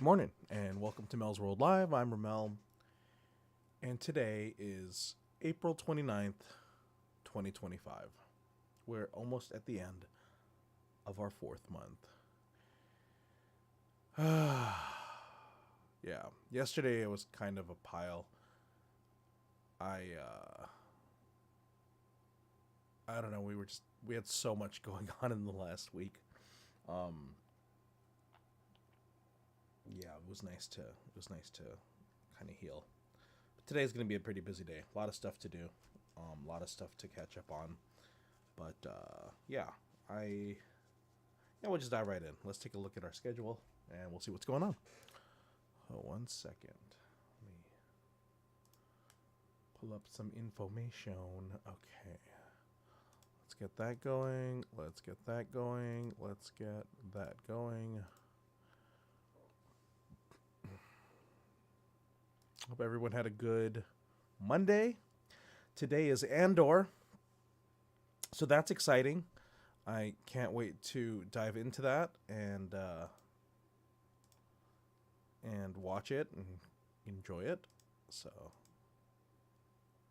Morning and welcome to Melzworld Live. I'm Ramel, and today is April 29th, 2025. We're almost at the end of our fourth month. Yeah, yesterday it was kind of a pile. I I don't know, we had so much going on in the last week. Um yeah, it was nice to kind of heal. But today's going to be a pretty busy day. A lot of stuff to do. A lot of stuff to catch up on. But yeah, we'll just dive right in. Let's take a look at our schedule and we'll see what's going on. Oh, 1 second. Let me pull up some information. Okay. Let's get that going. Let's get that going. Let's get that going. Hope everyone had a good Monday. Today is Andor, so that's exciting. I can't wait to dive into that and watch it and enjoy it. So,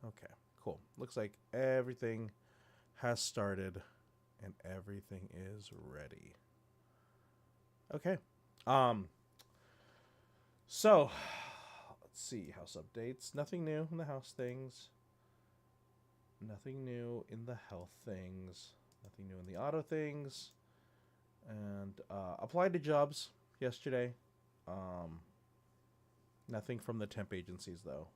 okay, cool. Looks like everything has started and everything is ready. Okay. So let's see, house updates. Nothing new in the house things. Nothing new in the health things. Nothing new in the auto things. And applied to jobs yesterday. Nothing from the temp agencies though.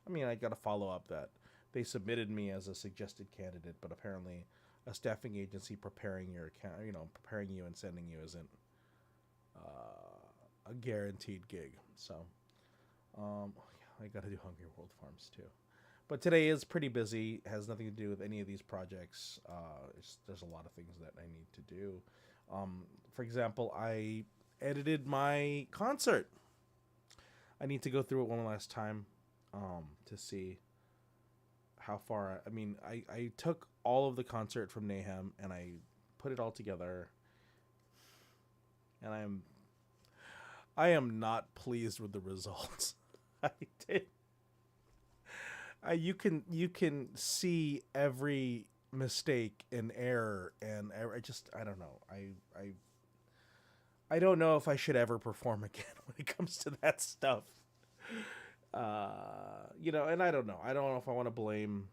I mean, I got to follow up that they submitted me as a suggested candidate, but apparently a staffing agency preparing your account, preparing you and sending you isn't a guaranteed gig. So I got to do Hungry World Farms too. But today is pretty busy. It has nothing to do with any of these projects. There's a lot of things that I need to do. For example, I edited my concert. I need to go through it one last time to see how far. I took all of the concert from Nahum and I put it all together. And I am not pleased with the results. I did. You can see every mistake and error, and I don't know. I don't know if I should ever perform again when it comes to that stuff. And I don't know. I don't know if I want to blame.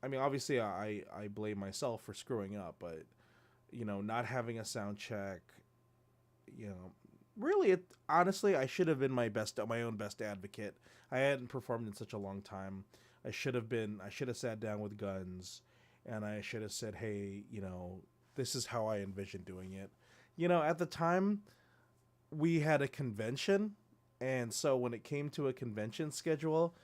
I mean, obviously, I blame myself for screwing up, but not having a sound check, really, honestly, I should have been my own best advocate. I hadn't performed in such a long time. I should have sat down with guns, and I should have said, hey, this is how I envision doing it. At the time, we had a convention, and so when it came to a convention schedule,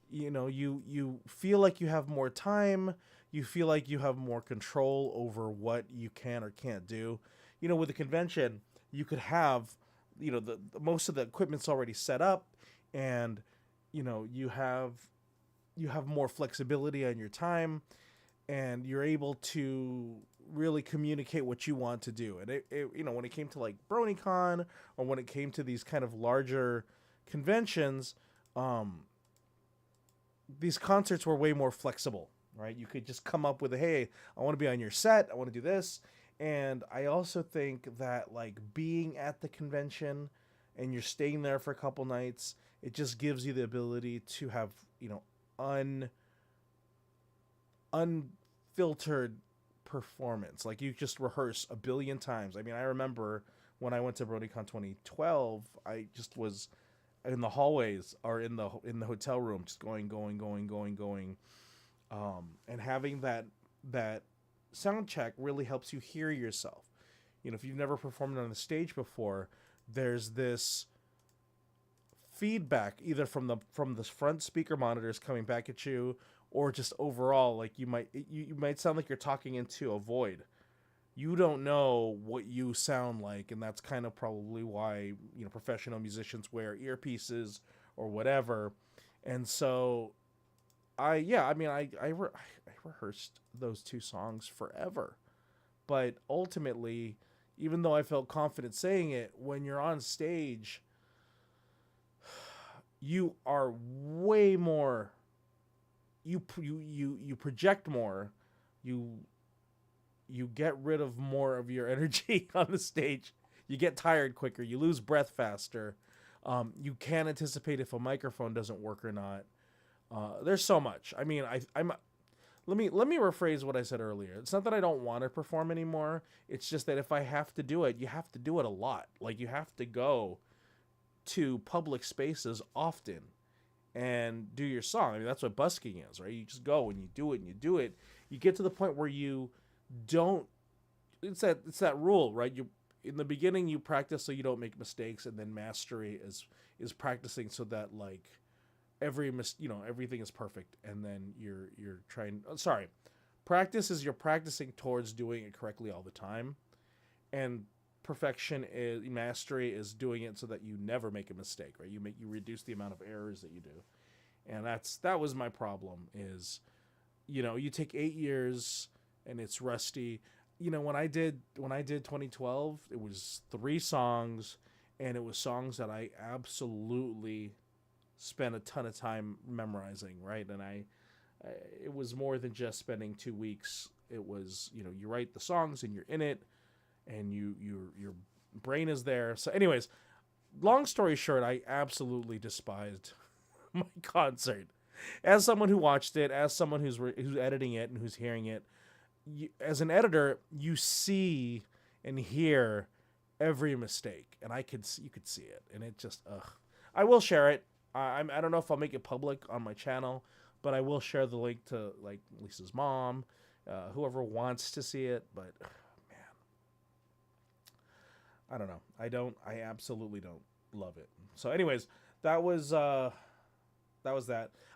you feel like you have more time. You feel like you have more control over what you can or can't do. With a convention, you could have the most of the equipment's already set up, and you have more flexibility on your time, and you're able to really communicate what you want to do. And when it came to like BronyCon, or when it came to these kind of larger conventions, these concerts were way more flexible, right? You could just come up with hey, I want to be on your set, I want to do this. And I also think that like being at the convention and you're staying there for a couple nights, it just gives you the ability to have, unfiltered performance. Like you just rehearse a billion times. I mean, I remember when I went to BronyCon 2012, I just was in the hallways or in the hotel room, just going, and having that sound check really helps you hear yourself. if you've never performed on the stage before, there's this feedback either from the front speaker monitors coming back at you, or just overall, like you might sound like you're talking into a void. You don't know what you sound like, and that's kind of probably why professional musicians wear earpieces or whatever. And so I rehearsed those two songs forever, but ultimately, even though I felt confident saying it, when you're on stage, you are way more. You project more. You you get rid of more of your energy on the stage. You get tired quicker. You lose breath faster. You can't anticipate if a microphone doesn't work or not. There's so much. I mean, I'm. Let me rephrase what I said earlier. It's not that I don't want to perform anymore. It's just that if I have to do it, you have to do it a lot. Like, you have to go to public spaces often and do your song. I mean, that's what busking is, right? You just go and you do it and you do it. You get to the point where you don't. It's that rule, right? You in the beginning you practice so you don't make mistakes, and then mastery is practicing so that, like, everything is perfect, and then you're trying. Sorry, practice is you're practicing towards doing it correctly all the time, and mastery is doing it so that you never make a mistake, right? You reduce the amount of errors that you do, and that was my problem. Is you take 8 years and it's rusty. When I did 2012, it was 3 songs, and it was songs that I absolutely spent a ton of time memorizing, right? And it was more than just spending 2 weeks. It was, you write the songs and you're in it, and your brain is there. So anyways, long story short, I absolutely despised my concert. As someone who watched it, as someone who's editing it and who's hearing it, as an editor, you see and hear every mistake, and you could see it, and it just ugh. I will share it. I don't know if I'll make it public on my channel, but I will share the link to, like, Lisa's mom, whoever wants to see it. But man, I don't know. I absolutely don't love it. So, anyways, that was that.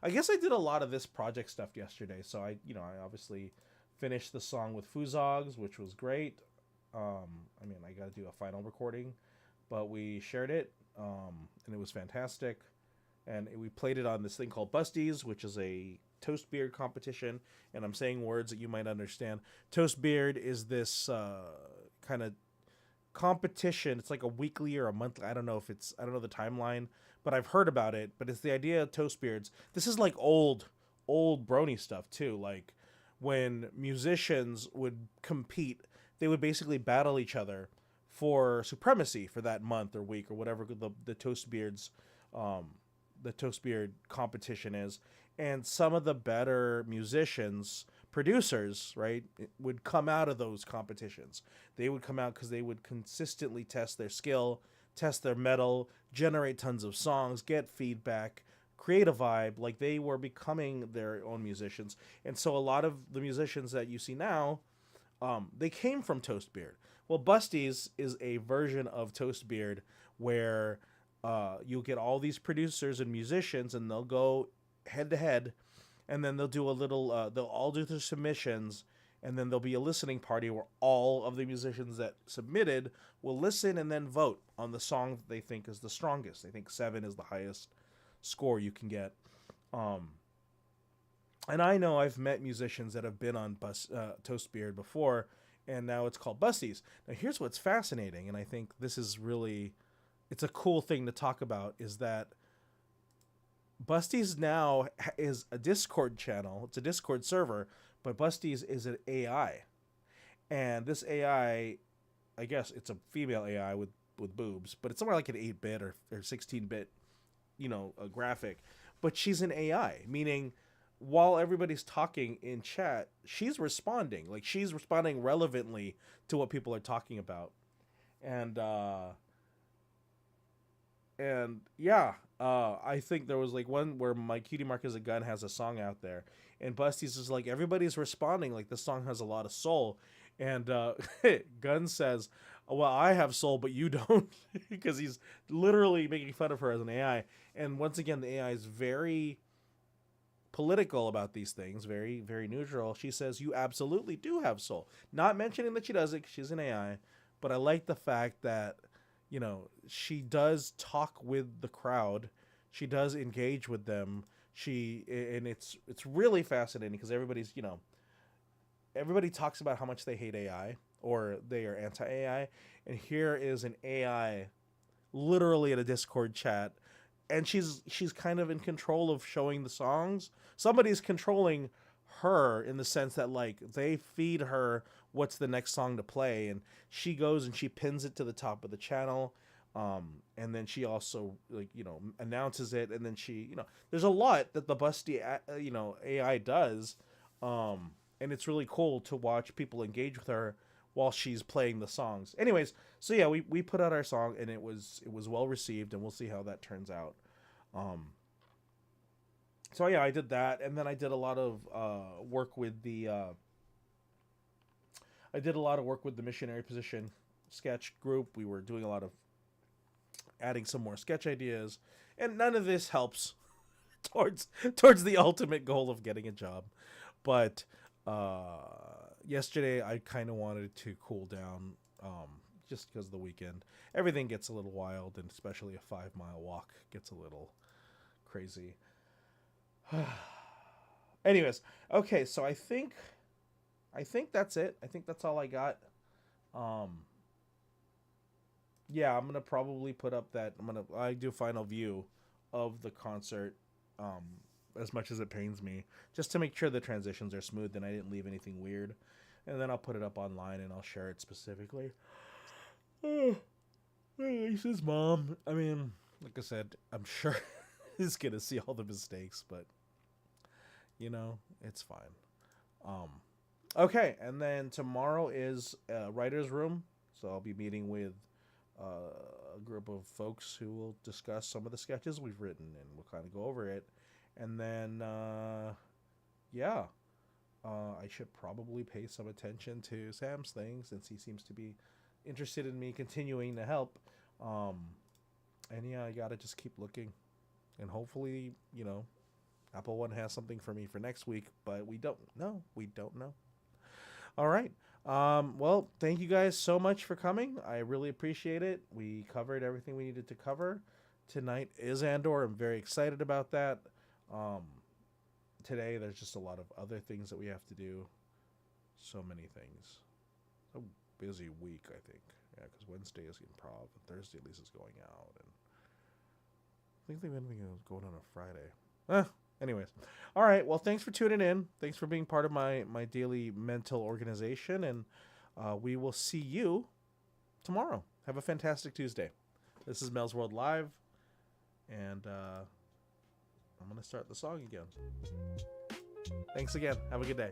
I guess I did a lot of this project stuff yesterday. So I obviously finished the song with Fuzogs, which was great. I got to do a final recording, but we shared it, and it was fantastic. And we played it on this thing called Busties, which is a toast beard competition. And I'm saying words that you might understand. Toast beard is this kind of competition. It's like a weekly or a monthly. I don't know the timeline, but I've heard about it. But it's the idea of toast beards. This is like old brony stuff too. Like, when musicians would compete, they would basically battle each other for supremacy for that month or week or whatever the toast beards. The toast beard competition is, and some of the better musicians, producers, right, would come out of those competitions. They would come out because they would consistently test their skill, test their metal, generate tons of songs, get feedback, create a vibe. Like, they were becoming their own musicians. And so a lot of the musicians that you see now, they came from Toast Beard. Well, Busties is a version of Toast Beard where you'll get all these producers and musicians, and they'll go head to head, and then they'll do they'll all do their submissions, and then there'll be a listening party where all of the musicians that submitted will listen and then vote on the song that they think is the strongest. They think 7 is the highest score you can get. And I know I've met musicians that have been on Toast Beard before, and now it's called Busties. Now, here's what's fascinating, and I think this is really... it's a cool thing to talk about, is that Busties now is a Discord channel. It's a Discord server, but Busties is an AI. And this AI, I guess it's a female AI with boobs, but it's somewhere like an 8-bit or 16-bit, a graphic. But she's an AI, meaning while everybody's talking in chat, she's responding. Like, she's responding relevantly to what people are talking about. And yeah, I think there was like one where My Cutie Mark is a Gun has a song out there, and Busties is like, everybody's responding like this song has a lot of soul. And Gun says, well, I have soul, but you don't, because he's literally making fun of her as an AI. And once again, the AI is very political about these things, very, very neutral. She says, you absolutely do have soul. Not mentioning that she doesn't, 'cause she's an AI, but I like the fact that, she does talk with the crowd. She does engage with them. And it's really fascinating because everybody talks about how much they hate AI or they are anti AI. And here is an AI literally in a Discord chat, and she's kind of in control of showing the songs. Somebody's controlling her in the sense that like they feed her what's the next song to play, and she goes and she pins it to the top of the channel. And then she also announces it, and then there's a lot that the busty AI does. And it's really cool to watch people engage with her while she's playing the songs. Anyways, so yeah, we put out our song, and it was well received, and we'll see how that turns out. So yeah, I did that, and then I did a lot of work with the missionary position sketch group. We were doing a lot of adding some more sketch ideas, and none of this helps towards the ultimate goal of getting a job. But yesterday I kind of wanted to cool down, just because of the weekend. Everything gets a little wild, and especially a 5-mile walk gets a little crazy. Anyways, okay, so I think that's it. I think that's all I got. Yeah, I'm gonna probably put up that I do a final view of the concert, as much as it pains me, just to make sure the transitions are smooth and I didn't leave anything weird. And then I'll put it up online and I'll share it specifically. Lisa's mom. I mean, like I said, I'm sure is gonna see all the mistakes, but it's fine. Okay, and then tomorrow is writer's room, so I'll be meeting with a group of folks who will discuss some of the sketches we've written, and we'll kind of go over it. And then, yeah, I should probably pay some attention to Sam's thing, since he seems to be interested in me continuing to help. And yeah, I gotta just keep looking, and hopefully, Apple One has something for me for next week, but we don't know. All right. Well, thank you guys so much for coming. I really appreciate it. We covered everything we needed to cover. Tonight is Andor. I'm very excited about that. Today, there's just a lot of other things that we have to do. So many things. So busy week, I think. Yeah, because Wednesday is improv, and Thursday Lisa's going out, and I think they've been going on a Friday. Anyways. All right. Well, thanks for tuning in. Thanks for being part of my daily mental organization, and we will see you tomorrow. Have a fantastic Tuesday. This is Melzworld Live, and I'm going to start the song again. Thanks again. Have a good day.